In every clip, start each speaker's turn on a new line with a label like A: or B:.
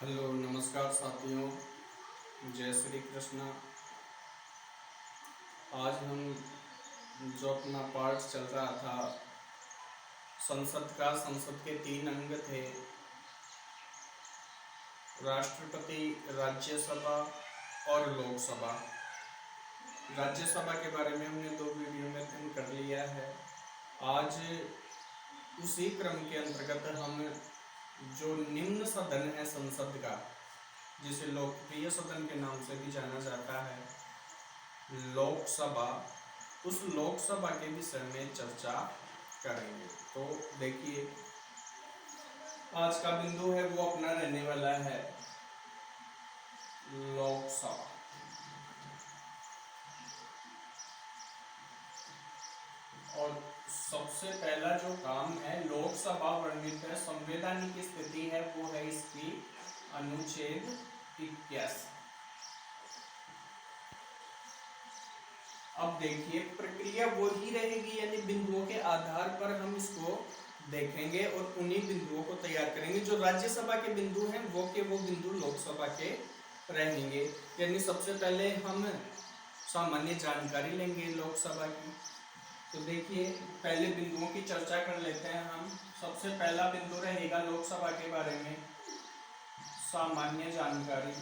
A: Hello नमस्कार साथियों। जय श्री कृष्णा। आज हम जो अपना पाठ चल रहा था संसद के 3 अंग थे: राष्ट्रपति, राज्यसभा और लोकसभा। राज्यसभा के बारे में हमने 2 वीडियो में अध्ययन कर लिया है। आज उसी क्रम के अंतर्गत हम जो निम्न सदन है संसद का, जिसे लोकप्रिय सदन के नाम से भी जाना जाता है, लोकसभा, उस लोकसभा के विषय में चर्चा करेंगे। तो देखिए, आज का बिंदु है वो अपना रहने वाला है लोकसभा। और सबसे पहला जो काम है, लोकसभा वर्णित है संवैधानिक स्थिति है वो है इसकी अनुच्छेद 81। अब देखिए, प्रक्रिया वो ही रहेगी, यानी बिंदुओं के आधार पर हम इसको देखेंगे और उन्हीं बिंदुओं को तैयार करेंगे। जो राज्यसभा के बिंदु हैं वो बिंदु लोकसभा के रहेंगे। यानी सबसे पहले हम सामान्य जानकारी लेंगे लोकसभा की। तो देखिए, पहले बिंदुओं की चर्चा कर लेते हैं हम। सबसे पहला बिंदु रहेगा लोकसभा के बारे में सामान्य जानकारी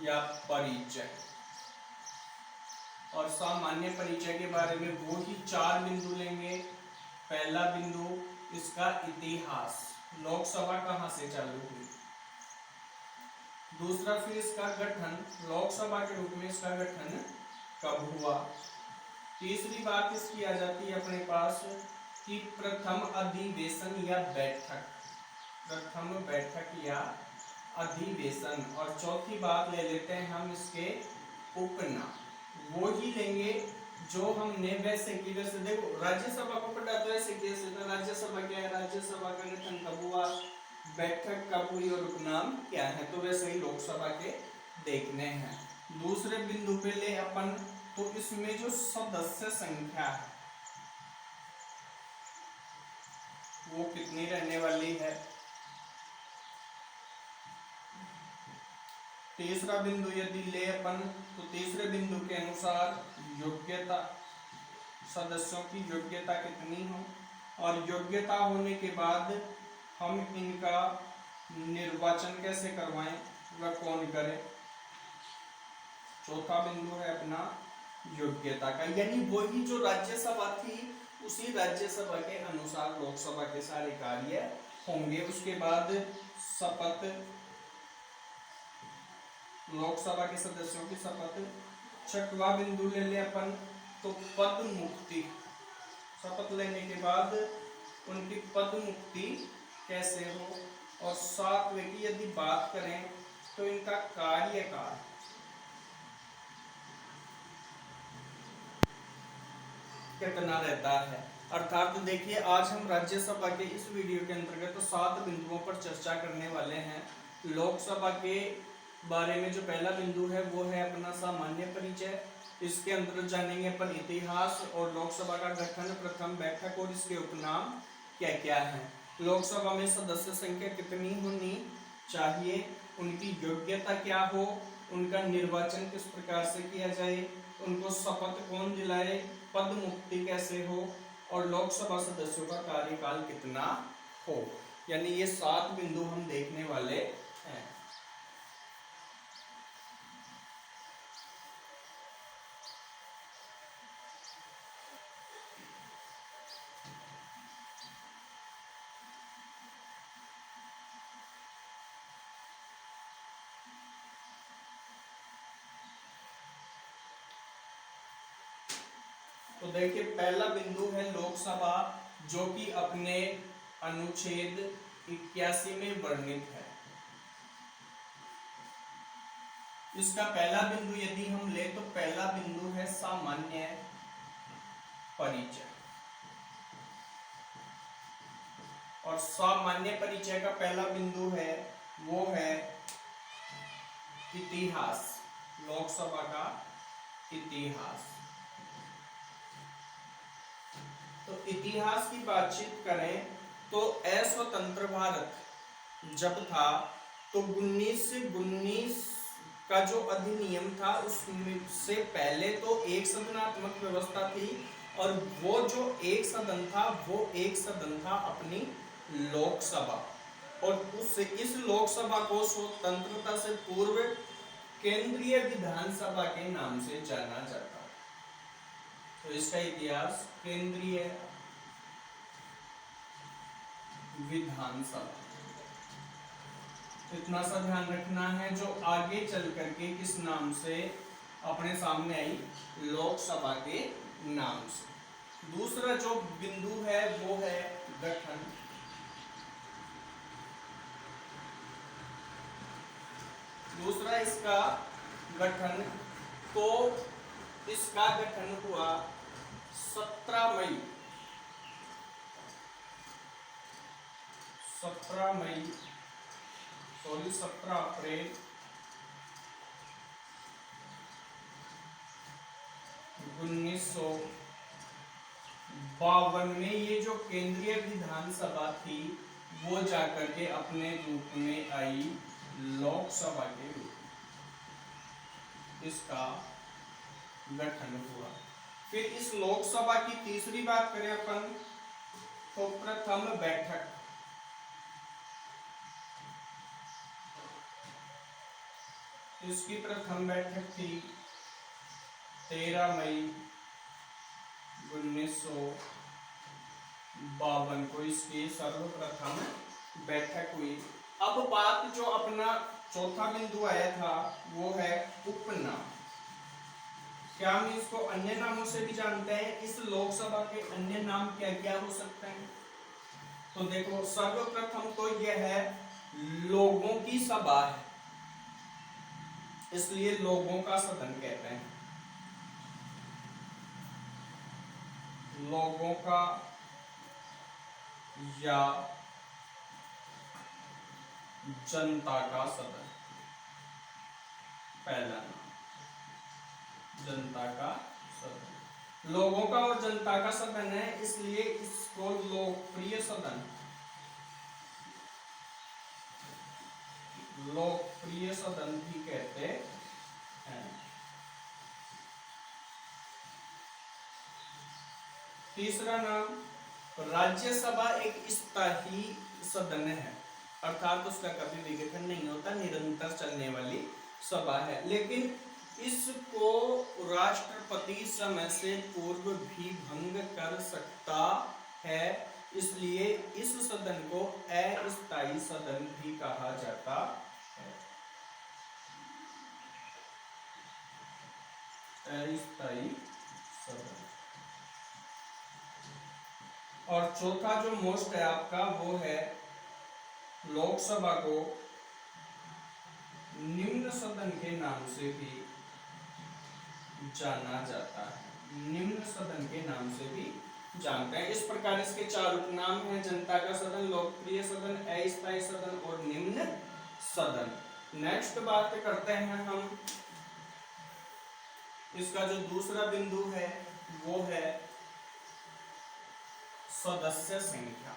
A: या परिचय। और सामान्य परिचय के बारे में वो ही 4 बिंदु लेंगे। पहला बिंदु इसका इतिहास, लोकसभा कहाँ से चालू हुई। दूसरा फिर इसका गठन, लोकसभा के रूप में इसका गठन कब हुआ। तीसरी बात इसकी आ जाती है अपने पास कि प्रथम अधिवेशन या बैठक, प्रथम बैठक या अधिवेशन। और चौथी बात ले लेते हैं हम इसके उपनाम, वो ही लेंगे जो हमने वैसे की वैसे। देखो, राज्यसभा को पढ़ा तो ऐसे कैसे था, राज्यसभा क्या है, राज्यसभा का गठन कब हुआ, बैठक कब हुई और उपनाम क्या है। तो वैसे ही लोकसभा के देखने हैं। दूसरे बिंदु पे ले अपन, तो इसमें जो सदस्य संख्या है वो कितनी रहने वाली है। तीसरा बिंदु यदि ले अपन, तो तीसरे बिंदु के अनुसार योग्यता, सदस्यों की योग्यता कितनी हो, और योग्यता होने के बाद हम इनका निर्वाचन कैसे करवाएं, वह कौन करे। चौथा बिंदु है अपना योग्यता का, यानी वही जो राज्यसभा थी उसी राज्यसभा के अनुसार लोकसभा के सारे कार्य होंगे। उसके बाद शपथ, लोकसभा के सदस्यों की शपथ। छठवां बिंदु ले ले अपन, तो पद मुक्ति, शपथ लेने के बाद उनकी पद मुक्ति कैसे हो। और सातवें की यदि बात करें तो इनका कार्यकाल कितना रहता है। अर्थात देखिए, आज हम राज्यसभा के इस वीडियो के अंतर्गत 7 बिंदुओं पर चर्चा करने वाले हैं। लोकसभा के बारे में जो पहला बिंदु है वो है अपना सामान्य परिचय। इसके अंतर्गत जानेंगे अपन इतिहास और लोकसभा का गठन, प्रथम बैठक और इसके उपनाम क्या क्या है। लोकसभा में सदस्य संख्या कितनी होनी चाहिए, उनकी योग्यता क्या हो, उनका निर्वाचन किस प्रकार से किया जाए, उनको शपथ कौन दिलाए, पद मुक्ति कैसे हो, और लोकसभा सदस्यों का कार्यकाल कितना हो। यानी ये 7 बिंदु हम देखने वाले हैं। तो देखिए, पहला बिंदु है लोकसभा, जो कि अपने अनुच्छेद 81 में वर्णित है। इसका पहला बिंदु यदि हम ले तो पहला बिंदु है सामान्य परिचय। और सामान्य परिचय का पहला बिंदु है वो है इतिहास, लोकसभा का इतिहास। तो इतिहास की बातचीत करें तो अस्वतंत्र भारत, जब था, तो 1919 का जो अधिनियम था उससे पहले तो एक सदनात्मक व्यवस्था थी, और वो जो एक सदन था वो एक सदन था अपनी लोकसभा, और उससे इस लोकसभा को स्वतंत्रता से पूर्व केंद्रीय विधानसभा के नाम से जाना जाता है। तो इसका इतिहास केंद्रीय विधानसभा, इतना सा ध्यान रखना है, जो आगे चल करके किस नाम से अपने सामने आई, लोकसभा के नाम से। दूसरा जो बिंदु है वो है गठन। दूसरा इसका गठन, तो इसका गठन हुआ 17 मई 17 अप्रैल 1952 में ये जो केंद्रीय विधानसभा थी वो जाकर के अपने रूप में आई लोकसभा के रूप में, इसका गठन हुआ। फिर इस लोकसभा की तीसरी बात करें अपन, तो प्रथम बैठक, इसकी प्रथम बैठक थी 13 मई 1952 को इसकी सर्वप्रथम बैठक हुई। अब बात जो अपना चौथा बिंदु आया था वो है उपनाम। क्या हम इसको अन्य नामों से भी जानते हैं? इस लोकसभा के अन्य नाम क्या क्या हो सकते हैं? तो देखो, सर्वप्रथम तो यह है लोगों की सभा है, इसलिए लोगों का सदन कहते हैं। लोगों का या जनता का सदन, पहला नाम जनता का सदन। लोगों का और जनता का सदन है, इसलिए इसको लोकप्रिय सदन, लोकप्रिय सदन भी कहते हैं। तीसरा नाम, राज्यसभा एक स्थायी सदन है, अर्थात उसका कभी विघटन नहीं होता, निरंतर चलने वाली सभा है, लेकिन इसको राष्ट्रपति समय से पूर्व भी भंग कर सकता है, इसलिए इस सदन को अस्थायी सदन भी कहा जाता है। अस्थायी सदन। और चौथा जो मोस्ट है आपका वो है लोकसभा को निम्न सदन के नाम से भी जाना जाता है, निम्न सदन के नाम से भी जानते हैं। इस प्रकार इसके चार उपनाम हैं: जनता का सदन, लोकप्रिय सदन, अस्थायी सदन और निम्न सदन। नेक्स्ट बात करते हैं हम, इसका जो दूसरा बिंदु है वो है सदस्य संख्या,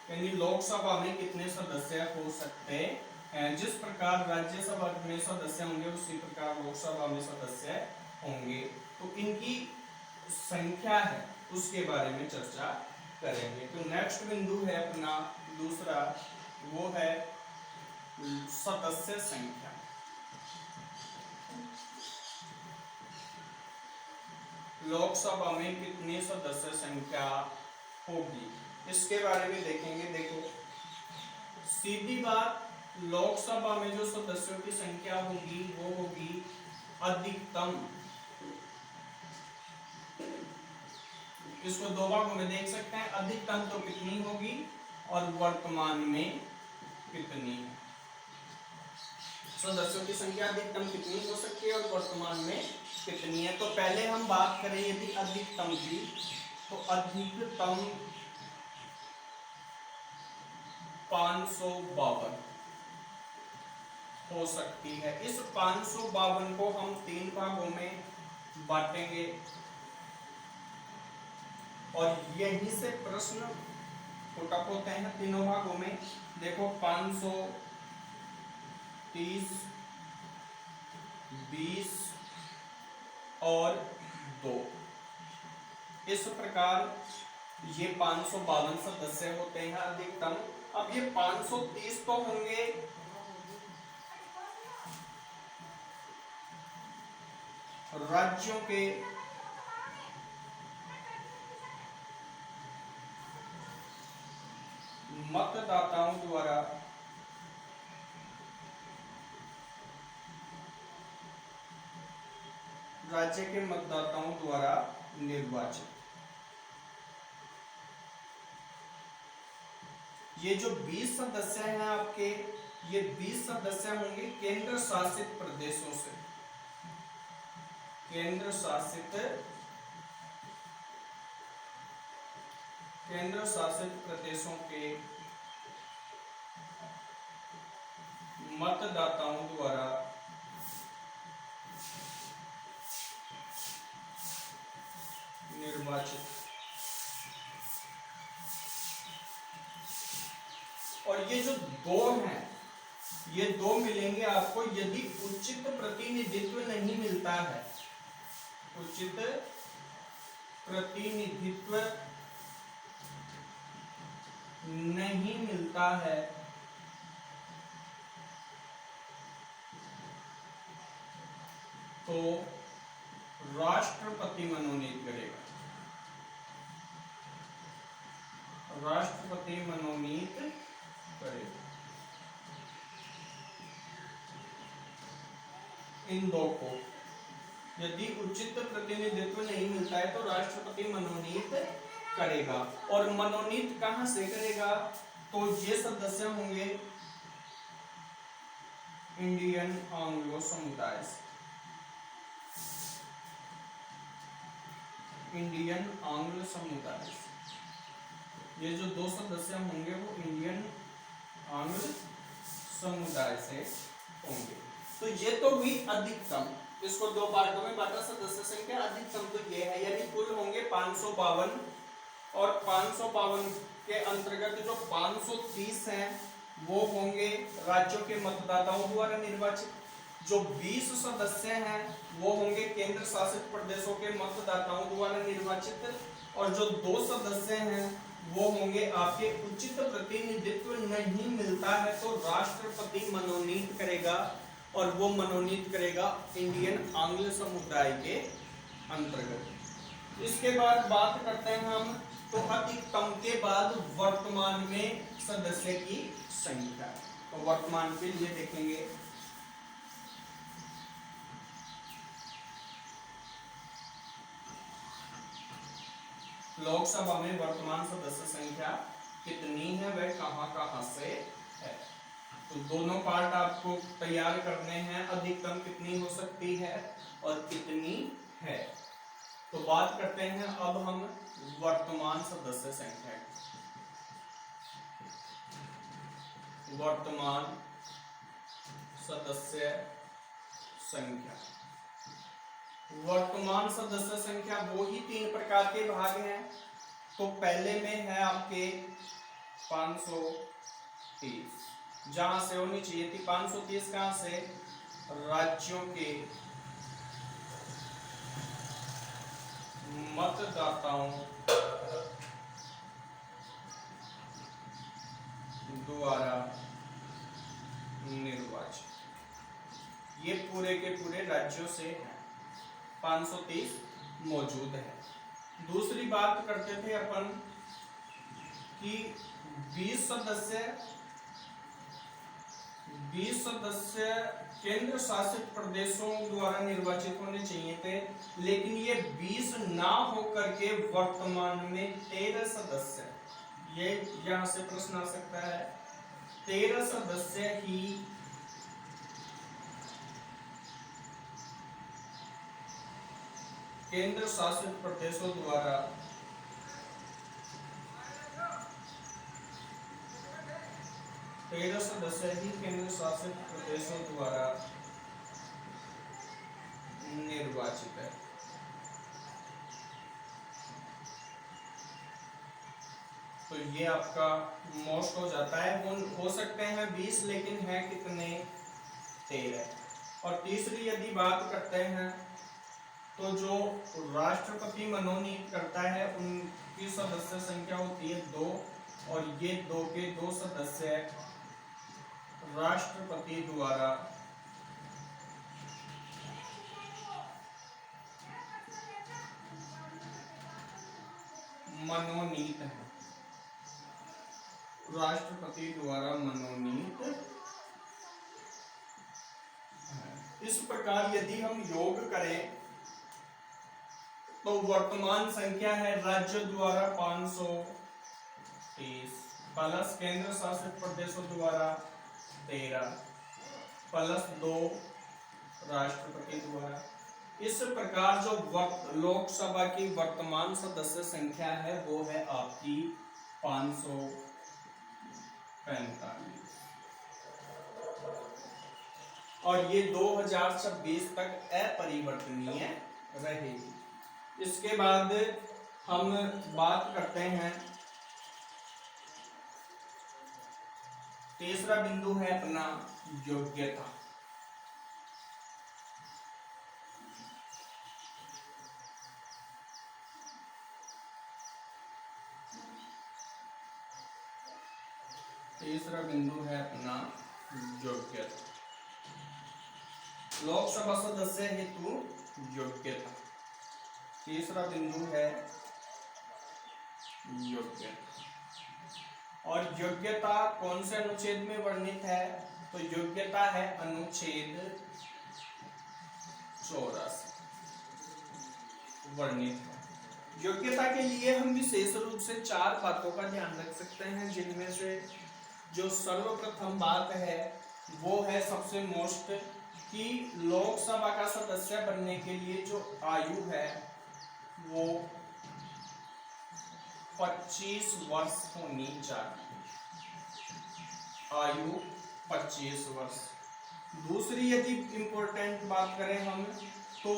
A: यानी लोकसभा में कितने सदस्य हो सकते हैं। जिस प्रकार राज्यसभा में सदस्य होंगे उसी प्रकार लोकसभा में सदस्य होंगे, तो इनकी संख्या है उसके बारे में चर्चा करेंगे। तो नेक्स्ट बिंदु है अपना दूसरा, वो है सदस्य संख्या। लोकसभा में कितनी सदस्य संख्या होगी इसके बारे में देखेंगे। देखो, सीधी बात, लोकसभा में जो सदस्यों की संख्या होगी वो होगी अधिकतम, इसको दो भागों में देख सकते हैं, अधिकतम तो कितनी होगी और वर्तमान में कितनी है। सदस्यों की संख्या अधिकतम कितनी हो सकती है और वर्तमान में कितनी है। तो पहले हम बात करें यदि अधिकतम की, तो अधिकतम 552 हो सकती है। इस 552 को हम 3 भागों में बांटेंगे और यहीं से प्रश्न पुटअप होते हैं तीनों भागों में। देखो 530, 20 और 2। इस प्रकार ये 552 सदस्य होते हैं अधिकतम। अब ये 530 तो होंगे राज्यों के मतदाताओं द्वारा राज्य के मतदाताओं द्वारा निर्वाचित। ये जो 20 सदस्य हैं आपके, ये 20 सदस्य होंगे केंद्र शासित प्रदेशों से। केंद्र शासित प्रदेशों के मतदाताओं द्वारा निर्वाचित। और ये जो दो हैं, ये दो मिलेंगे आपको यदि उचित प्रतिनिधित्व नहीं मिलता है। उचित प्रतिनिधित्व नहीं मिलता है तो राष्ट्रपति मनोनीत करेगा। राष्ट्रपति मनोनीत करेगा इन दो को। यदि उचित प्रतिनिधित्व नहीं मिलता है तो राष्ट्रपति मनोनीत करेगा। और मनोनीत कहां से करेगा? तो ये सदस्य होंगे इंडियन एंग्लो समुदाय से। इंडियन एंग्लो समुदाय से ये जो दो सदस्य होंगे वो इंडियन एंग्लो समुदाय से होंगे। तो ये तो हुई अधिकतम। इसको दो पार्टों में बांटा सदस्य संख्या। अधिकतम तो ये है, यानी कुल होंगे 552 और 552 के अंतर्गत जो 530 हैं वो होंगे राज्यों के मतदाताओं द्वारा निर्वाचित। जो 20 सदस्य हैं वो होंगे केंद्र शासित प्रदेशों के मतदाताओं द्वारा निर्वाचित। और जो 2 सदस्य हैं वो होंगे आपके उचित प्रतिनिधित्व नहीं मिलता है तो राष्ट्रपति मनोनीत करेगा। और वो मनोनीत करेगा इंडियन एंग्लो समुदाय के अंतर्गत। इसके बाद बात करते हैं हम तो अधिकतम के बाद वर्तमान में सदस्य की संख्या। तो वर्तमान के लिए देखेंगे लोकसभा में वर्तमान सदस्य संख्या कितनी है, वह कहां से है। तो दोनों पार्ट आपको तैयार करने हैं। अधिकतम कितनी हो सकती है और कितनी है। तो बात करते हैं अब हम वर्तमान सदस्य संख्या की। वर्तमान सदस्य संख्या। वर्तमान सदस्य संख्या वो ही 3 प्रकार के भाग हैं। तो पहले में है आपके 530, जहां से होनी चाहिए थी 530। कहां से? राज्यों के मतदाताओं द्वारा निर्वाचित। ये पूरे के पूरे राज्यों से हैं। 530 मौजूद है। दूसरी बात करते थे अपन कि 20 सदस्य केंद्र शासित प्रदेशों द्वारा निर्वाचित होने चाहिए थे, लेकिन ये 20 ना होकर के वर्तमान में 13 सदस्य, ये यहां से प्रश्न आ सकता है, 13 सदस्य ही केंद्र शासित प्रदेशों द्वारा सदस्य ही केंद्र शासित प्रदेशों द्वारा निर्वाचित है। तो ये आपका मोस्ट हो जाता है। हो सकते हैं 20 लेकिन है कितने, 13। और तीसरी यदि बात करते हैं तो जो राष्ट्रपति मनोनीत करता है उनकी सदस्य संख्या होती है 2, और ये 2 के 2 सदस्य राष्ट्रपति द्वारा मनोनीत है, राष्ट्रपति द्वारा मनोनीत है। इस प्रकार यदि हम योग करें तो वर्तमान संख्या है राज्य द्वारा 530 प्लस केंद्र शासित प्रदेशों द्वारा 13 प्लस 2 राष्ट्रपति द्वारा। इस प्रकार जो लोकसभा की वर्तमान सदस्य संख्या है वो है आपकी 545, और ये 2026 तक अपरिवर्तनीय रहेगी। इसके बाद हम बात करते हैं, तीसरा बिंदु है अपना योग्यता। तीसरा बिंदु है अपना योग्यता, लोकसभा सदस्य हेतु योग्यता। तीसरा बिंदु है योग्यता। और योग्यता कौन से अनुच्छेद में वर्णित है, तो योग्यता है अनुच्छेद 84 वर्णित है। योग्यता के लिए हम विशेष रूप से 4 बातों का ध्यान रख सकते हैं, जिनमें से जो सर्वप्रथम बात है वो है सबसे मोस्ट कि लोकसभा का सदस्य बनने के लिए जो आयु है वो 25 वर्ष होनी चाहिए, आयु 25 वर्ष। दूसरी यदि इंपॉर्टेंट बात करें हम तो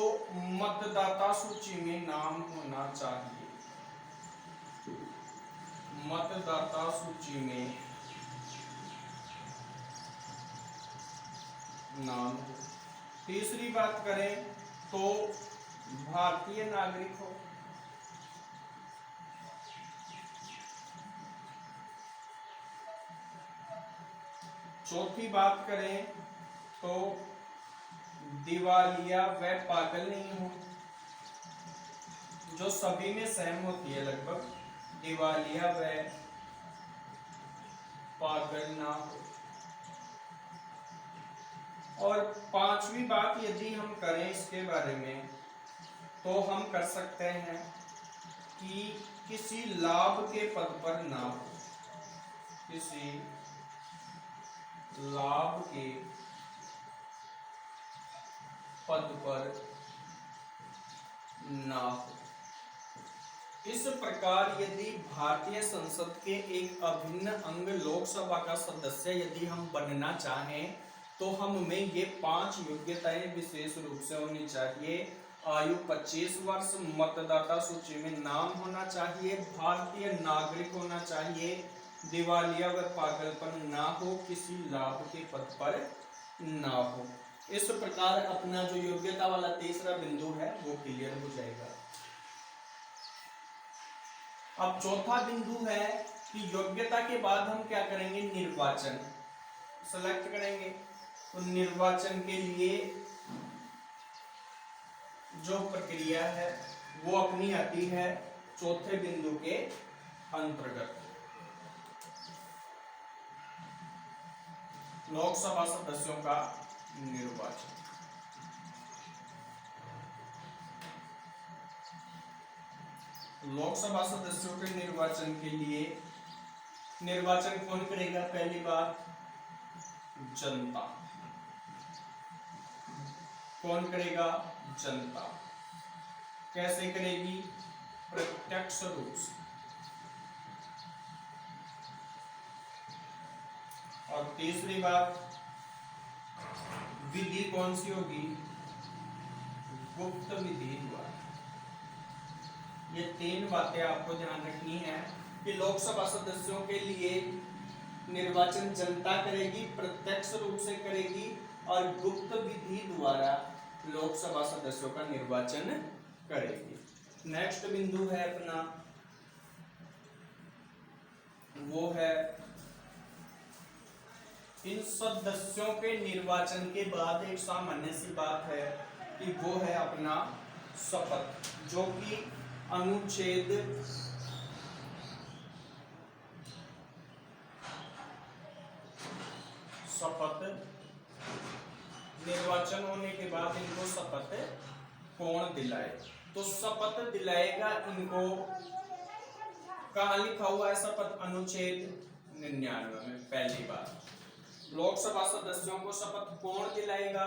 A: मतदाता सूची में नाम होना चाहिए, मतदाता सूची में नाम हो। तीसरी बात करें तो भारतीय नागरिक हो। चौथी बात करें तो दिवालिया व पागल नहीं हो, जो सभी में सेम होती है लगभग, दिवालिया व पागल ना हो। और पांचवी बात यदि हम करें इसके बारे में तो हम कर सकते हैं कि किसी लाभ के पद पर ना हो, किसी लाभ के पद पर ना हो। इस प्रकार यदि भारतीय संसद के एक अभिन्न अंग लोकसभा का सदस्य यदि हम बनना चाहें तो हमें ये 5 योग्यताएं विशेष रूप से होनी चाहिए। आयु 25 वर्ष, मतदाता सूची में नाम होना चाहिए, भारतीय नागरिक होना चाहिए, दिवालिया व पागलपन ना हो, किसी लाभ के पद पर ना हो। इस प्रकार अपना जो योग्यता वाला तीसरा बिंदु है वो क्लियर हो जाएगा। अब चौथा बिंदु है कि योग्यता के बाद हम क्या करेंगे, निर्वाचन सेलेक्ट करेंगे। तो निर्वाचन के लिए जो प्रक्रिया है वो अपनी आती है चौथे बिंदु के अंतर्गत। लोकसभा सदस्यों का निर्वाचन। लोकसभा सदस्यों के निर्वाचन के लिए निर्वाचन कौन करेगा, पहली बात जनता। कौन करेगा, जनता। कैसे करेगी, प्रत्यक्ष रूप से। और तीसरी बात विधि कौन सी होगी, गुप्त विधि द्वारा। ये 3 बातें आपको ध्यान रखनी है कि लोकसभा सदस्यों के लिए निर्वाचन जनता करेगी, प्रत्यक्ष रूप से करेगी और गुप्त विधि द्वारा लोकसभा सदस्यों का निर्वाचन करेगी। नेक्स्ट बिंदु है अपना, वो है इन सदस्यों के निर्वाचन के बाद एक सामान्य सी बात है कि वो है अपना शपथ, जो कि अनुच्छेद 'शपथ' निर्वाचन होने के बाद इनको शपथ कौन दिलाए, तो शपथ दिलाएगा इनको, कहाँ लिखा हुआ है शपथ? अनुच्छेद 99 में पहली बार। लोकसभा सदस्यों को शपथ कौन दिलाएगा?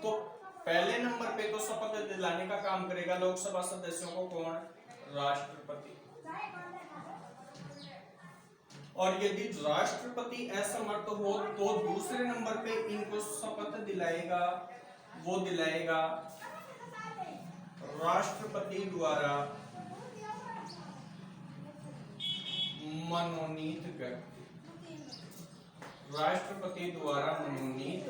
A: तो पहले नंबर पे तो शपथ दिलाने का काम करेगा लोकसभा सदस्यों को कौन? राष्ट्रपति। और यदि राष्ट्रपति असमर्थ हो तो दूसरे नंबर पे इनको शपथ दिलाएगा, वो दिलाएगा राष्ट्रपति द्वारा मनोनीत व्यक्ति। राष्ट्रपति द्वारा मनोनीत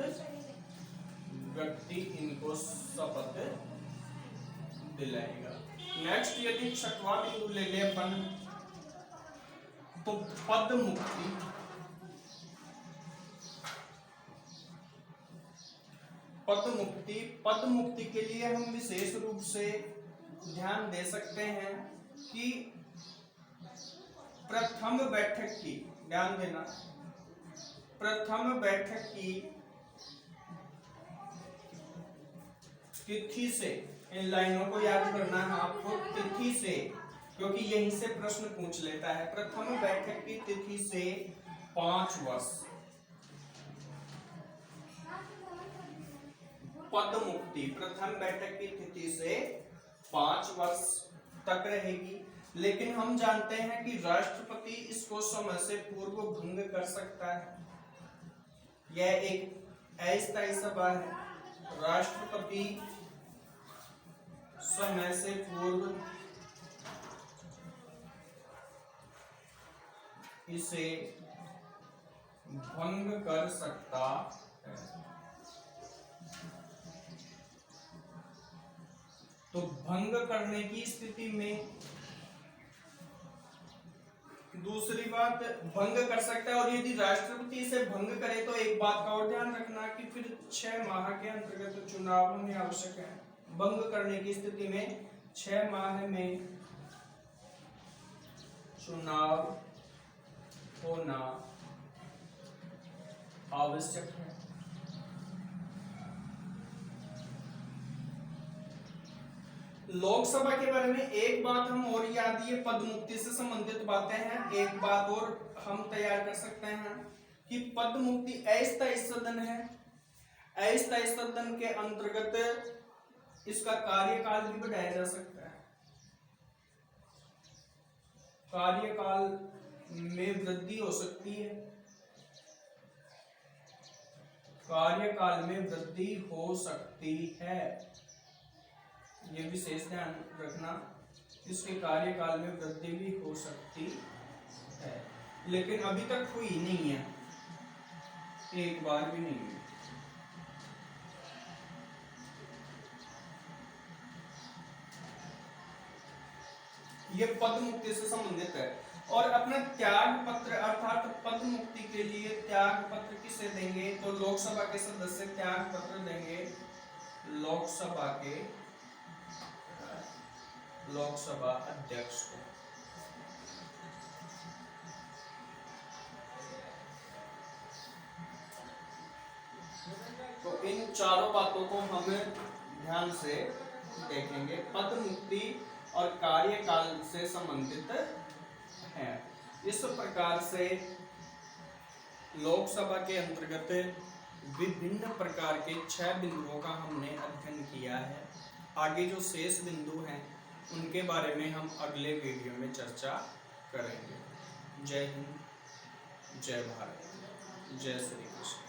A: व्यक्ति इनको शपथ दिलाएगा। नेक्स्ट यदि छठवां बिंदु ले ले अपन, तो पद मुक्ति। पद मुक्ति के लिए हम विशेष रूप से ध्यान दे सकते हैं कि प्रथम बैठक की, ध्यान देना, प्रथम बैठक की तिथि से, इन लाइनों को याद करना है आपको, तिथि से, क्योंकि यहीं से प्रश्न पूछ लेता है। प्रथम बैठक की तिथि से 5 वर्ष पद मुक्ति प्रथम बैठक की तिथि से 5 वर्ष तक रहेगी। लेकिन हम जानते हैं कि राष्ट्रपति इसको समय से पूर्व भंग कर सकता है। यह एक अस्थायी सभा है, राष्ट्रपति समय से पूर्व इसे भंग कर सकता है। तो भंग करने की स्थिति में, दूसरी बात भंग कर सकता है, और यदि राष्ट्रपति इसे भंग करे तो एक बात का और ध्यान रखना कि फिर 6 माह के अंतर्गत चुनाव होने आवश्यक है। भंग करने की स्थिति में 6 माह में चुनाव होना आवश्यक है। लोकसभा के बारे में एक बात हम और याद, ये पद मुक्ति से संबंधित बातें हैं, एक बात और हम तैयार कर सकते हैं कि पद मुक्ति अस्थायी सदन है। अस्थायी सदन के अंतर्गत इसका कार्यकाल भी बढ़ाया जा सकता है। कार्यकाल में वृद्धि हो सकती है, कार्यकाल में वृद्धि हो सकती है, ये विशेष ध्यान रखना, इसके कार्यकाल में वृद्धि भी हो सकती है, लेकिन अभी तक हुई नहीं है, एक बार भी नहीं हुई। ये पद मुक्ति से संबंधित है। और अपना त्याग पत्र, अर्थात पद मुक्ति के लिए त्याग पत्र किसे देंगे? तो लोकसभा के सदस्य त्याग पत्र देंगे लोकसभा अध्यक्ष को। तो इन चारों बातों को हम ध्यान से देखेंगे, पद मुक्ति और कार्यकाल से संबंधित है। इस प्रकार से लोकसभा के अंतर्गत विभिन्न प्रकार के 6 बिंदुओं का हमने अध्ययन किया है। आगे जो शेष बिंदु हैं उनके बारे में हम अगले वीडियो में चर्चा करेंगे। जय हिंद, जय भारत, जय श्री कृष्ण।